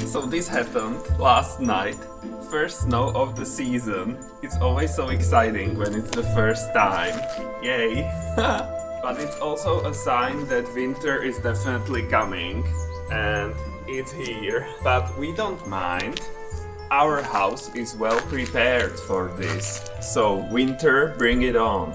So this happened last night. First snow of the season. It's always so exciting when it's the first time. Yay! But it's also a sign that winter is definitely coming. And it's here. But we don't mind. Our house is well prepared for this. So winter, bring it on.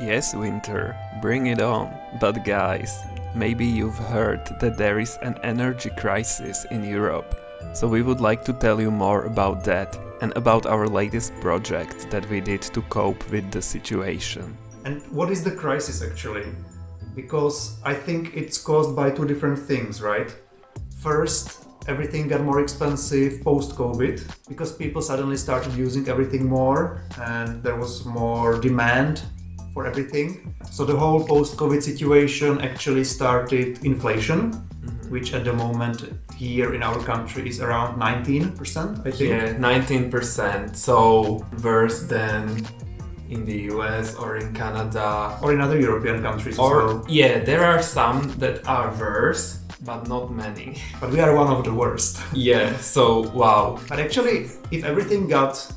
Yes, winter, bring it on. But guys, maybe you've heard that there is an energy crisis in Europe. So we would like to tell you more about that and about our latest project that we did to cope with the situation. And what is the crisis actually? Because I think it's caused by two different things, right? First, everything got more expensive post-COVID because people suddenly started using everything more and there was more demand for everything. So the whole post-COVID situation actually started inflation, which at the moment here in our country is around 19%, I think. Yeah, 19%. So worse than in the US or in Canada. Or in other European countries as well. Yeah, there are some that are worse, but not many. But we are one of the worst. Yeah, so wow. But actually, if everything got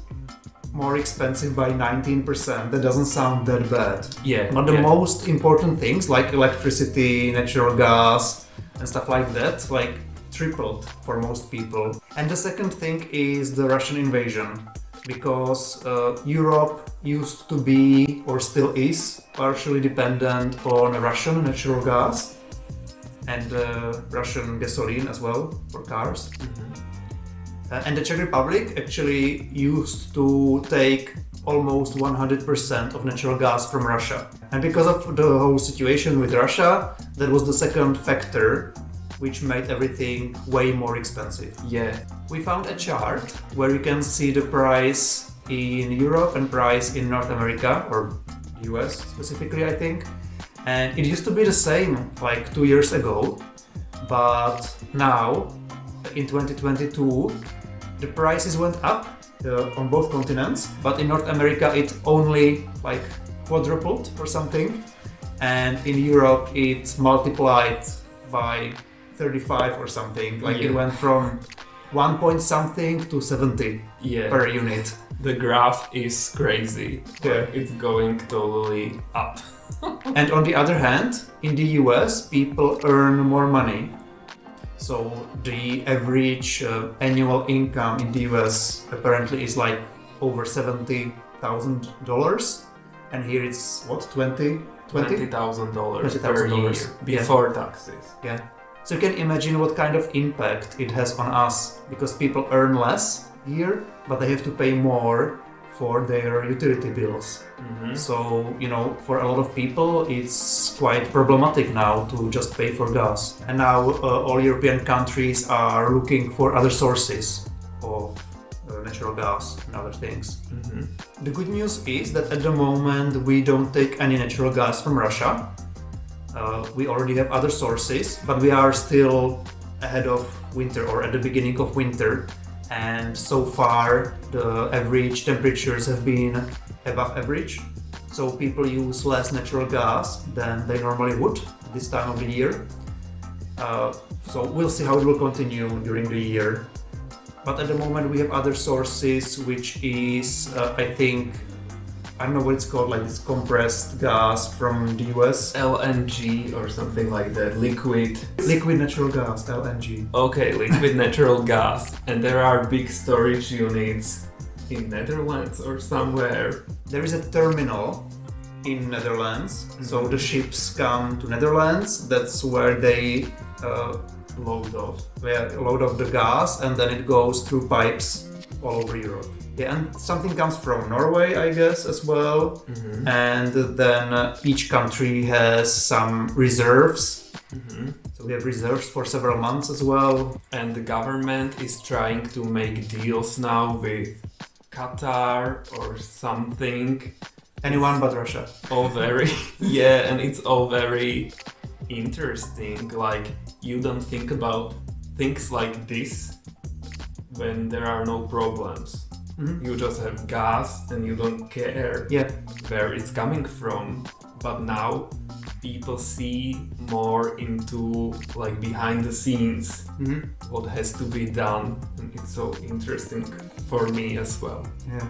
more expensive by 19%, that doesn't sound that bad. Yeah. But the most important things like electricity, natural gas, and stuff like that, like tripled for most people. And the second thing is the Russian invasion, because Europe used to be, or still is, partially dependent on Russian natural gas and Russian gasoline as well for cars. And the Czech Republic actually used to take almost 100% of natural gas from Russia. And because of the whole situation with Russia, that was the second factor which made everything way more expensive. Yeah. We found a chart where you can see the price in Europe and price in North America, or US specifically, I think. And it used to be the same like 2 years ago, but now in 2022 the prices went up on both continents, but in North America it only like quadrupled or something, and in Europe it multiplied by 35 or something. Like it went from 1 point something to 70 per unit. The graph is crazy. Yeah. It's going totally up. And on the other hand, in the US, people earn more money. So the average annual income in the US apparently is like over $70,000, and here it's what, $20,000 per year before taxes. Yeah. So you can imagine what kind of impact it has on us, because people earn less here, but they have to pay more for their utility bills. So, for a lot of people, it's quite problematic now to just pay for gas. And now all European countries are looking for other sources of natural gas and other things. The good news is that at the moment we don't take any natural gas from Russia. We already have other sources, but we are still ahead of winter or at the beginning of winter. And so far the average temperatures have been above average, so people use less natural gas than they normally would this time of the year. So we'll see how it will continue during the year, but at the moment we have other sources, which is I don't know what it's called, like this compressed gas from the US. LNG or something like that, liquid natural gas, LNG. Okay, liquid natural gas. And there are big storage units in Netherlands or somewhere. There is a terminal in Netherlands, so the ships come to Netherlands. That's where they load off the gas, and then it goes through pipes all over Europe. Yeah, and something comes from Norway, I guess, as well. And then each country has some reserves. So we have reserves for several months as well. And the government is trying to make deals now with Qatar or something. Anyone but Russia. And it's all very interesting. Like, you don't think about things like this when there are no problems. You just have gas and you don't care where it's coming from. But now people see more into like behind the scenes what has to be done, and it's so interesting for me as well. Yeah.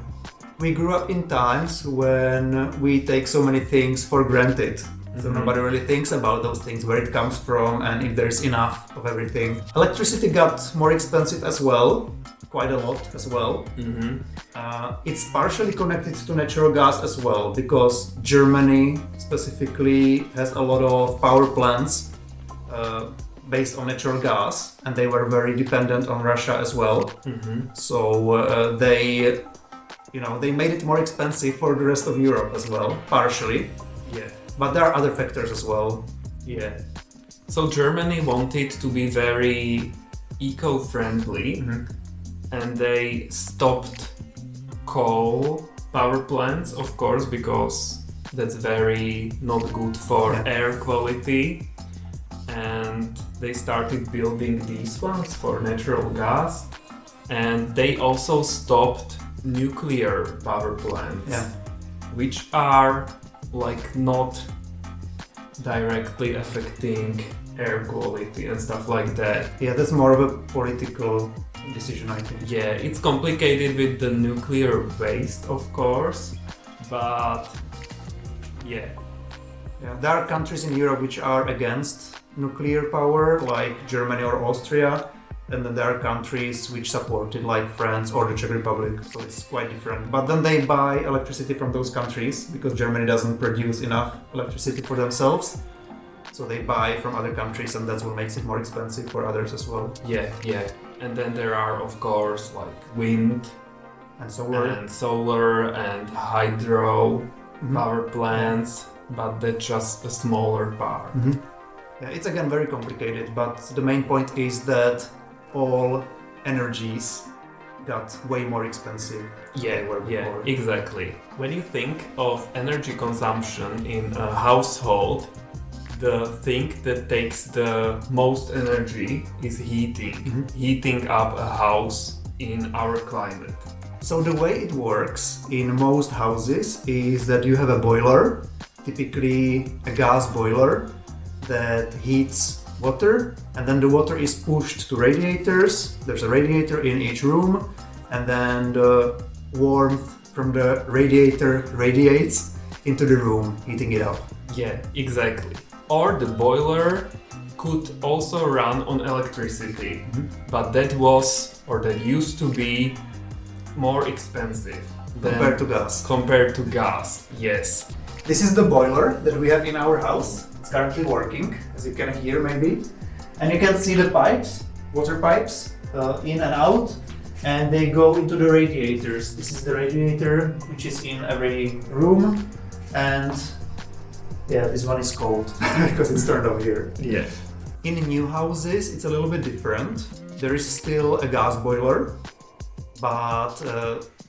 We grew up in times when we take so many things for granted. So nobody really thinks about those things, where it comes from and if there's enough of everything. Electricity got more expensive as well, quite a lot as well. It's partially connected to natural gas as well, because Germany specifically has a lot of power plants based on natural gas, and they were very dependent on Russia as well. So they made it more expensive for the rest of Europe as well, partially. Yeah. But there are other factors as well. Yeah. So Germany wanted to be very eco-friendly, and they stopped coal power plants, of course, because that's very not good for air quality. And they started building these ones for natural gas. And they also stopped nuclear power plants, which are like not directly affecting air quality and stuff like that. Yeah, that's more of a political decision, I think. Yeah, it's complicated with the nuclear waste, of course, but yeah. There are countries in Europe which are against nuclear power, like Germany or Austria, and then there are countries which support it, like France or the Czech Republic, so it's quite different. But then they buy electricity from those countries, because Germany doesn't produce enough electricity for themselves. So they buy from other countries, and that's what makes it more expensive for others as well. Yeah. And then there are, of course, like wind and solar and hydro power plants, but that's just a smaller part. Yeah, it's again very complicated, but the main point is that all energies got way more expensive than they were before. Exactly. When you think of energy consumption in a household, the thing that takes the most energy is heating up a house in our climate. So the way it works in most houses is that you have a boiler, typically a gas boiler, that heats water, and then the water is pushed to radiators. There's a radiator in each room, and then the warmth from the radiator radiates into the room, heating it up. Yeah, exactly. Or the boiler could also run on electricity, but that used to be more expensive compared to gas. Yes. This is the boiler that we have in our house. It's currently working, as you can hear maybe. And you can see the pipes, water pipes, in and out, and they go into the radiators. This is the radiator, which is in every room, and yeah, this one is cold because it's turned over here. Yeah. In new houses, it's a little bit different. There is still a gas boiler, but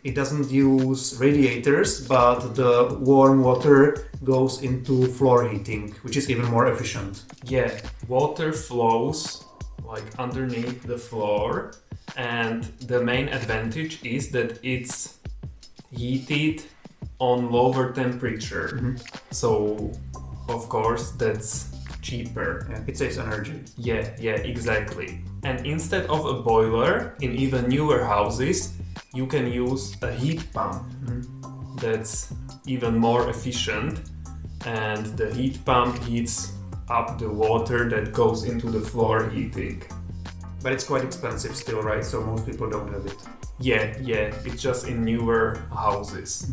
it doesn't use radiators, but the warm water goes into floor heating, which is even more efficient. Yeah, water flows like underneath the floor, and the main advantage is that it's heated on lower temperature. So, of course, that's cheaper. Yeah, it saves energy. Yeah, exactly. And instead of a boiler, in even newer houses, you can use a heat pump. That's even more efficient, and the heat pump heats up the water that goes into the floor heating. But it's quite expensive still, right? So most people don't have it. Yeah, it's just in newer houses.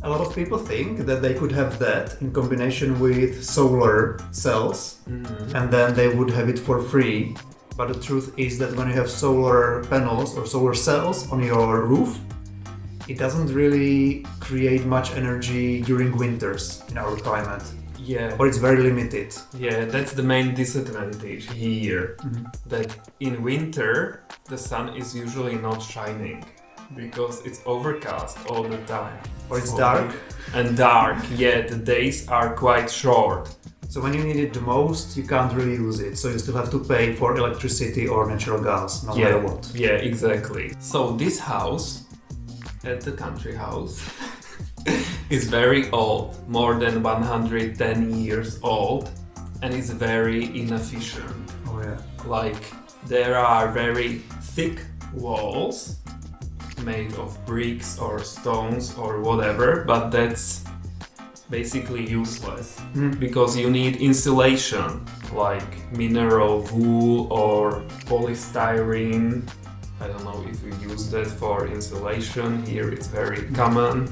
A lot of people think that they could have that in combination with solar cells, and then they would have it for free. But the truth is that when you have solar panels or solar cells on your roof, it doesn't really create much energy during winters in our climate. Yeah. Or it's very limited. Yeah, that's the main disadvantage here. That in winter, the sun is usually not shining because it's overcast all the time. Or it's dark. And dark, yeah, the days are quite short. So when you need it the most, you can't really use it. So you still have to pay for electricity or natural gas, no matter what. Yeah, exactly. So this house, at the country house, It's very old, more than 110 years old, and it's very inefficient. Oh yeah. Like, there are very thick walls made of bricks or stones or whatever, but that's basically useless because you need insulation like mineral wool or polystyrene. I don't know if we use that for insulation. Here it's very common.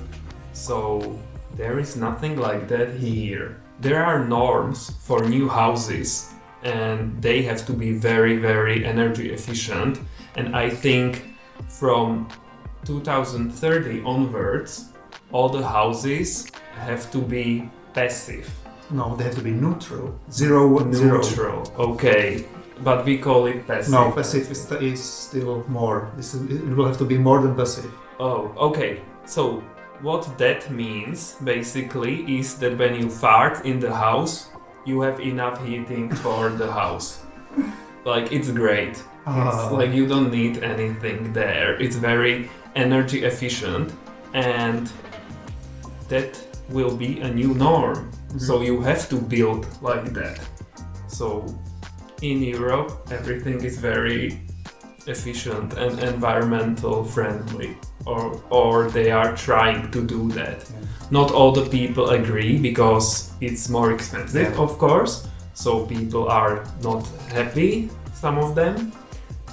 So there is nothing like that here. There are norms for new houses and they have to be very, very energy efficient. And I think from 2030 onwards, all the houses have to be passive. No, they have to be neutral. Zero. Neutral, okay. But we call it passive. No, passive is still more. It will have to be more than passive. Oh, okay. So what that means basically is that when you fart in the house, you have enough heating for the house. Like, it's great. It's like you don't need anything there. It's very energy efficient and that will be a new norm. So you have to build like that. So in Europe, everything is very efficient and environmental friendly, or they are trying to do that. Not all the people agree because it's more expensive, of course. So people are not happy, some of them,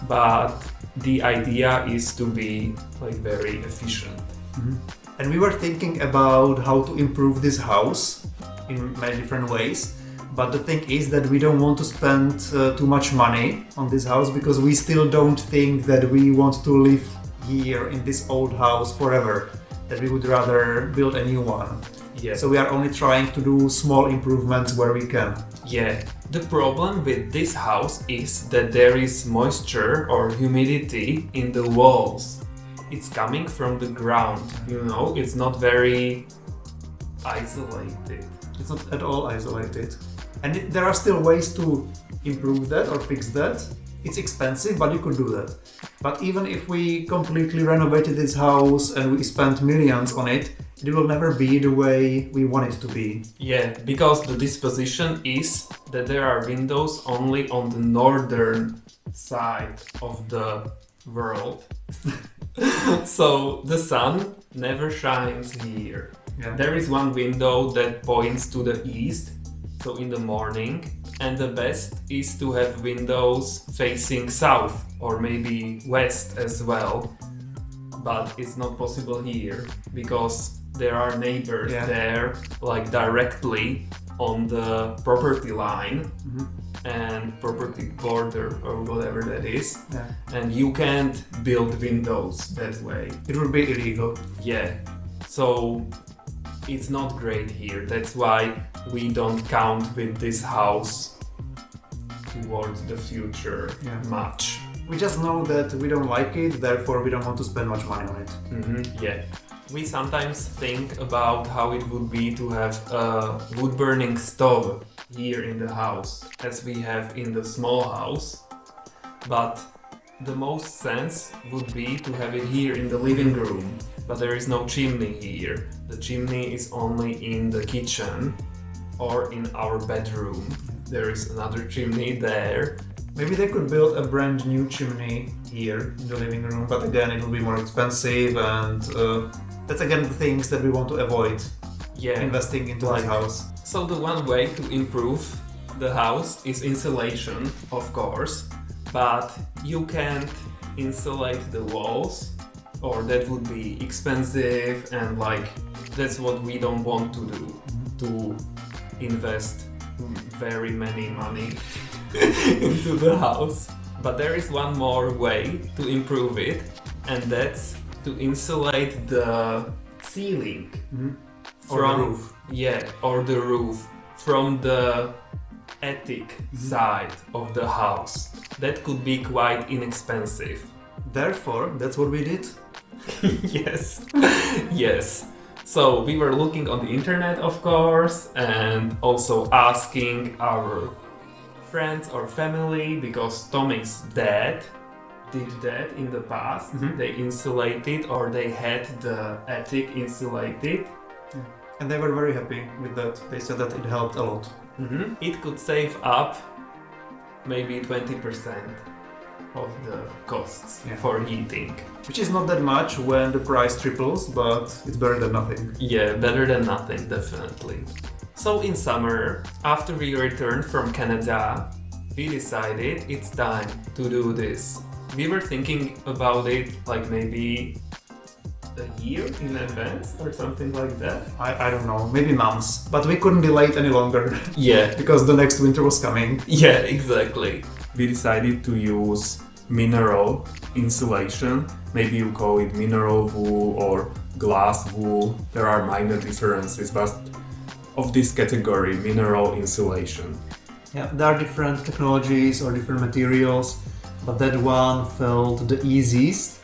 but the idea is to be like very efficient. And we were thinking about how to improve this house in many different ways. But the thing is that we don't want to spend too much money on this house because we still don't think that we want to live here in this old house forever. That we would rather build a new one. Yeah. So we are only trying to do small improvements where we can. Yeah. The problem with this house is that there is moisture or humidity in the walls. It's coming from the ground, you know, it's not very isolated. It's not at all isolated. And there are still ways to improve that or fix that. It's expensive, but you could do that. But even if we completely renovated this house and we spent millions on it, it will never be the way we want it to be. Yeah, because the disposition is that there are windows only on the northern side of the world. So the sun never shines here. Yeah. There is one window that points to the east, so in the morning, and the best is to have windows facing south or maybe west as well. But it's not possible here because there are neighbors there, like directly on the property line and property border or whatever that is. Yeah. And you can't build windows that way. It would be illegal. Yeah, so it's not great here. That's why we don't count with this house towards the future much. We just know that we don't like it, therefore we don't want to spend much money on it. Yeah. We sometimes think about how it would be to have a wood-burning stove here in the house, as we have in the small house. But the most sense would be to have it here in the living room. But there is no chimney here. The chimney is only in the kitchen or in our bedroom. There is another chimney there. Maybe they could build a brand new chimney here in the living room, but again it will be more expensive and that's again the things that we want to avoid investing into this house. So the one way to improve the house is insulation, of course, but you can't insulate the walls, or that would be expensive, and like that's what we don't want to do, to invest very many money into the house. But there is one more way to improve it, and that's to insulate the ceiling or the roof. Yeah, or the roof from the attic side of the house. That could be quite inexpensive. Therefore, that's what we did. Yes. Yes. So we were looking on the internet, of course, and also asking our friends or family, because Tommy's dad did that in the past. They insulated, or they had the attic insulated, And they were very happy with that. They said that it helped a lot. It could save up maybe 20% of the costs for heating. Which is not that much when the price triples, but it's better than nothing. Yeah, better than nothing, definitely. So in summer, after we returned from Canada, we decided it's time to do this. We were thinking about it like maybe a year in advance or something like that. I don't know, maybe months. But we couldn't delay it any longer. Yeah. Because the next winter was coming. Yeah, exactly. We decided to use mineral insulation. Maybe you call it mineral wool or glass wool. There are minor differences, but of this category, mineral insulation. Yeah, there are different technologies or different materials, but that one felt the easiest.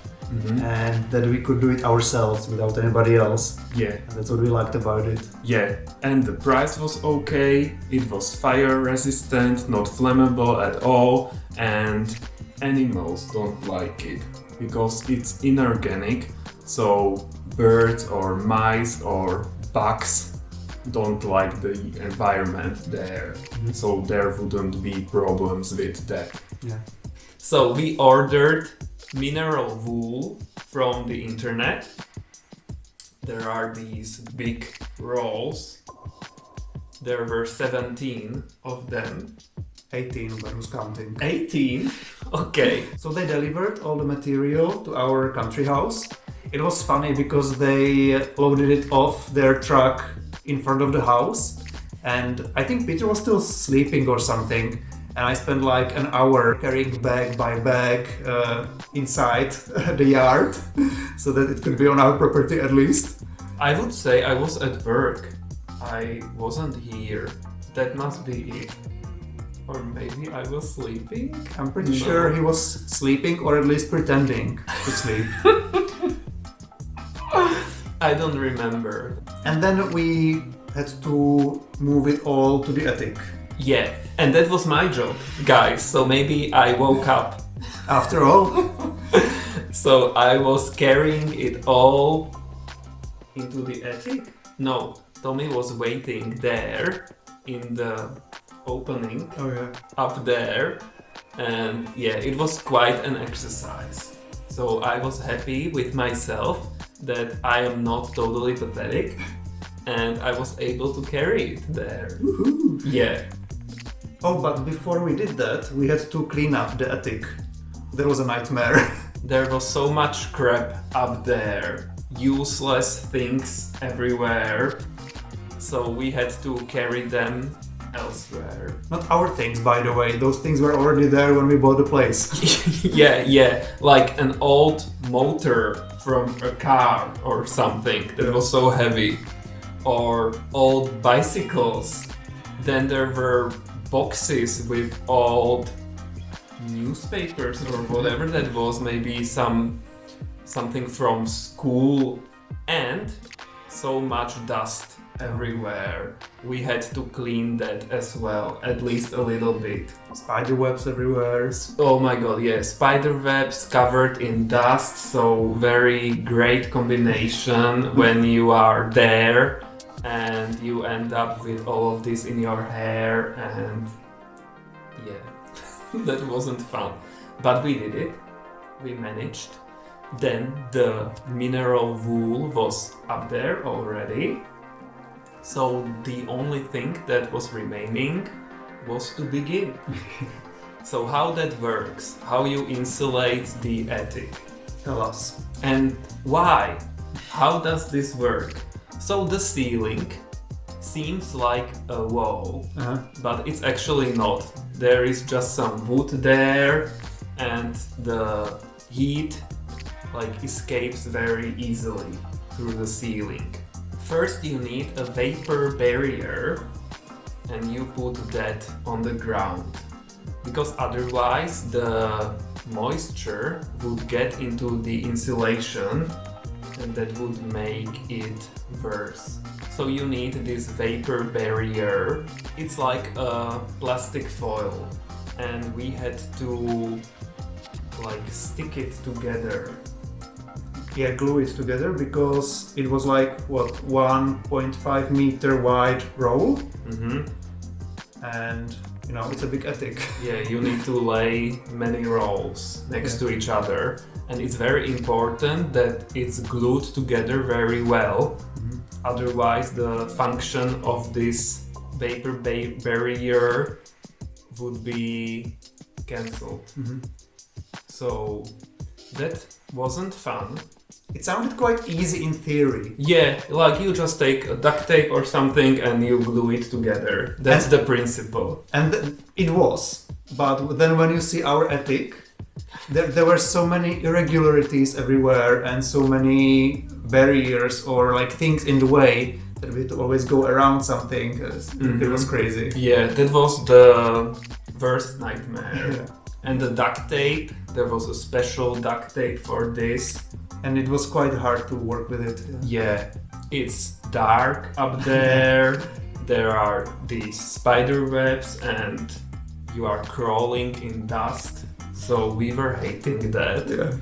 And that we could do it ourselves without anybody else. Yeah. And that's what we liked about it. Yeah, and the price was okay, it was fire resistant, not flammable at all, and animals don't like it because it's inorganic, so birds or mice or bugs don't like the environment there, so there wouldn't be problems with that. Yeah. So we ordered mineral wool from the internet. There are these big rolls. There were 17 of them. 18, but who's counting? 18? Okay. So they delivered all the material to our country house. It was funny because they loaded it off their truck in front of the house, and I think Peter was still sleeping or something. And I spent like an hour carrying bag by bag inside the yard so that it could be on our property at least. I would say I was at work. I wasn't here. That must be it. Or maybe I was sleeping? I'm pretty sure he was sleeping or at least pretending to sleep. I don't remember. And then we had to move it all to the attic. Yeah, and that was my job, guys, so maybe I woke up. After all. So I was carrying it all into the attic? No, Tommy was waiting there in the opening up there, and yeah, it was quite an exercise. So I was happy with myself that I am not totally pathetic and I was able to carry it there. Woohoo. Yeah. Oh, but before we did that, we had to clean up the attic. That was a nightmare. There was so much crap up there, useless things everywhere, so we had to carry them elsewhere. Not our things, by the way. Those things were already there when we bought the place. yeah, like an old motor from a car or something that was so heavy, or old bicycles. Then there were boxes with old newspapers or whatever that was, maybe something from school, and so much dust everywhere. We had to clean that as well, at least a little bit. Spider webs everywhere. Oh my god, yeah, spider webs covered in dust, so very great combination when you are there and you end up with all of this in your hair, and yeah, that wasn't fun. But we did it, we managed. Then the mineral wool was up there already, so the only thing that was remaining was to begin. So how that works, how you insulate the attic. Tell us. And why? How does this work? So the ceiling seems like a wall, but it's actually not. There is just some wood there, and the heat escapes very easily through the ceiling. First you need a vapor barrier, and you put that on the ground, because otherwise the moisture would get into the insulation and that would make it worse. So you need this vapor barrier. It's like a plastic foil, and we had to stick it together. glue it together because it was like, what, 1.5 meter wide roll. And, you know, it's a big attic. Yeah, you need to lay many rolls next to each other. And it's very important that it's glued together very well. Otherwise, the function of this vapor barrier would be cancelled. So that wasn't fun. It sounded quite easy in theory. Yeah, like you just take a duct tape or something and you glue it together. That's the principle. And it was. But then when you see our attic, there were so many irregularities everywhere and so many barriers or like things in the way that we had to always go around something. It was crazy. Yeah, that was the worst nightmare. Yeah. And the duct tape, there was a special duct tape for this. And it was quite hard to work with it. Yeah, it's dark up there. There are these spider webs and you are crawling in dust. So we were hating that. Yeah.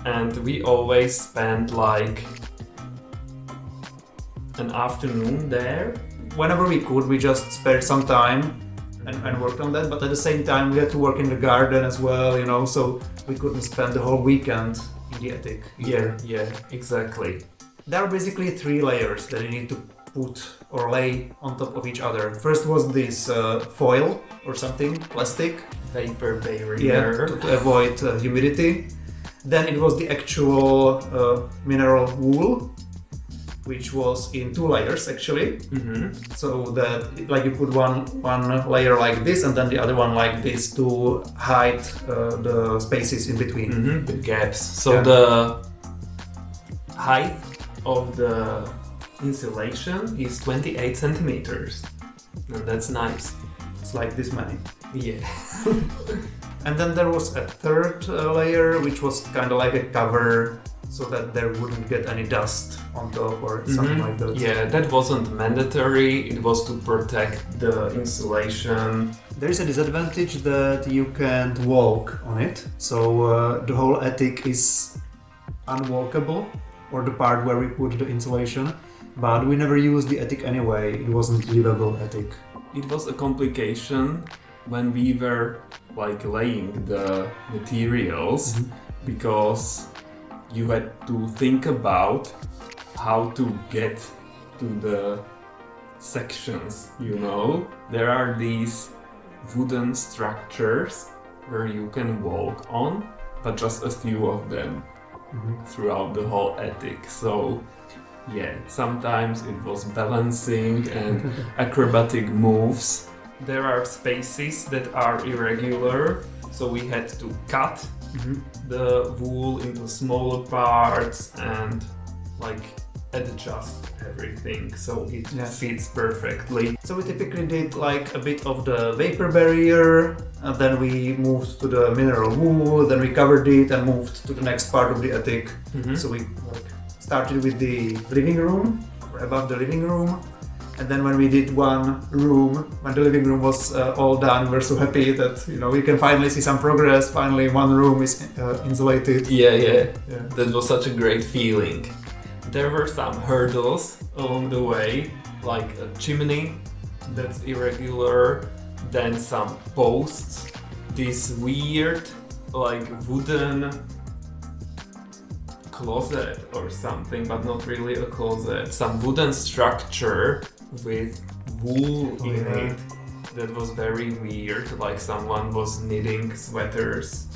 And we always spent like an afternoon there. Whenever we could, we just spared some time and worked on that. But at the same time, we had to work in the garden as well, you know, so we couldn't spend the whole weekend in the attic. Yeah, exactly. There are basically 3 layers that you need to put or lay on top of each other. First was this foil or something, plastic. Vapor barrier. Yeah, to avoid humidity. Then it was the actual mineral wool, which was in 2 layers actually. So that like you put one layer like this and then the other one like this to hide the spaces in between. The gaps. So the height of the insulation is 28 centimeters. And that's nice. It's like this many. Yeah. And then there was a third layer, which was kind of like a cover so that there wouldn't get any dust on top or something like that. Yeah, that wasn't mandatory. It was to protect the insulation. There is a disadvantage that you can't walk on it. So the whole attic is unwalkable, or the part where we put the insulation. But we never used the attic anyway. It wasn't livable attic. It was a complication when we were like laying the materials because you had to think about how to get to the sections, you know? There are these wooden structures where you can walk on, but just a few of them throughout the whole attic. So yeah, sometimes it was balancing and acrobatic moves. There are spaces that are irregular, so we had to cut the wool into smaller parts and like adjust everything so it fits perfectly. So we typically did like a bit of the vapor barrier, and then we moved to the mineral wool, then we covered it and moved to the next part of the attic. So we like started with the living room, or above the living room, and then when we did one room, when the living room was all done, we were so happy that, you know, we can finally see some progress. Finally, one room is insulated. Yeah. That was such a great feeling. There were some hurdles along the way, like a chimney that's irregular, then some posts, this weird like wooden closet or something, but not really a closet, some wooden structure with wool in it that was very weird, like someone was knitting sweaters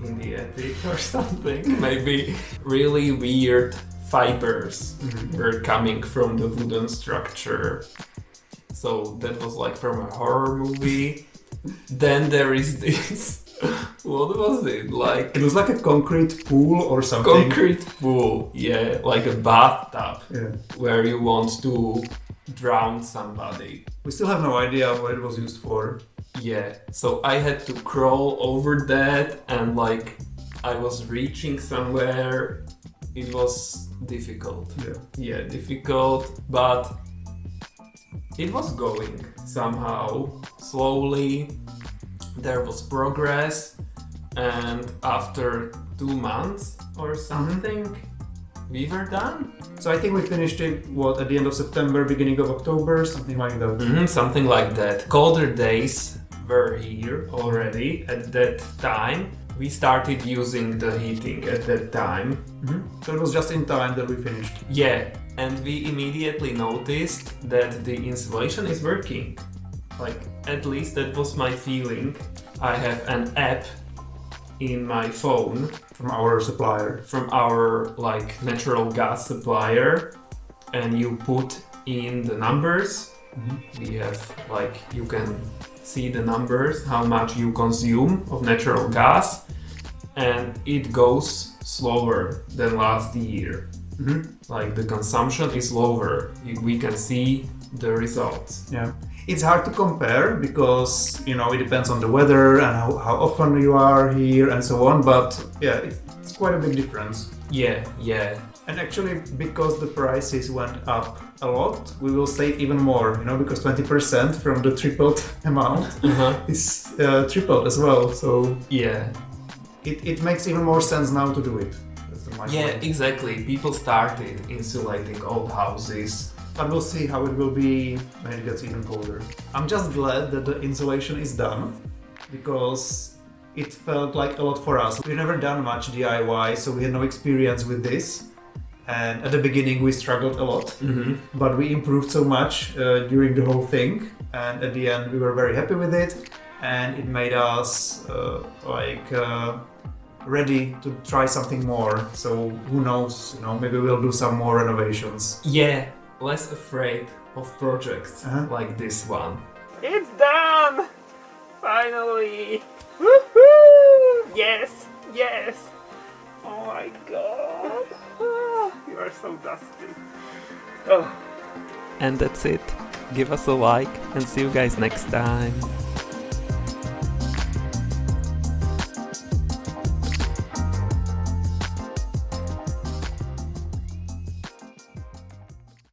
in the attic or something. Maybe really weird fibers were coming from the wooden structure. So that was like from a horror movie. Then there is this what was it? Like it was like a concrete pool or something. Concrete pool, yeah, like a bathtub where you want to drown somebody. We still have no idea what it was used for. Yeah, so I had to crawl over that and like I was reaching somewhere. It was difficult. Yeah, difficult, but it was going somehow, slowly. There was progress, and after 2 months or something, we were done. So I think we finished it, at the end of September, beginning of October, something like that. Something like that. Colder days were here already at that time. We started using the heating at that time. So it was just in time that we finished. Yeah, and we immediately noticed that the insulation is working. Like, at least that was my feeling. I have an app in my phone From our supplier. from our like natural gas supplier, and you put in the numbers. We have like, you can see the numbers, how much you consume of natural gas, and it goes slower than last year. Like the consumption is lower. We can see the results. Yeah. It's hard to compare because, you know, it depends on the weather and how often you are here and so on, but yeah, it's quite a big difference. Yeah. And actually, because the prices went up a lot, we will save even more, you know, because 20% from the tripled amount is tripled as well. So Yeah. it makes even more sense now to do it. That's my Yeah, point. exactly. People started insulating old houses. But we'll see how it will be when it gets even colder. I'm just glad that the insulation is done because it felt like a lot for us. We've never done much DIY, so we had no experience with this. And at the beginning we struggled a lot, but we improved so much during the whole thing. And at the end we were very happy with it, and it made us ready to try something more. So who knows, you know, maybe we'll do some more renovations. Yeah, less afraid of projects like this one. It's done! Finally! Woohoo! Yes! Yes! Oh my god! Ah, you are so dusty. Oh. And that's it. Give us a like and see you guys next time.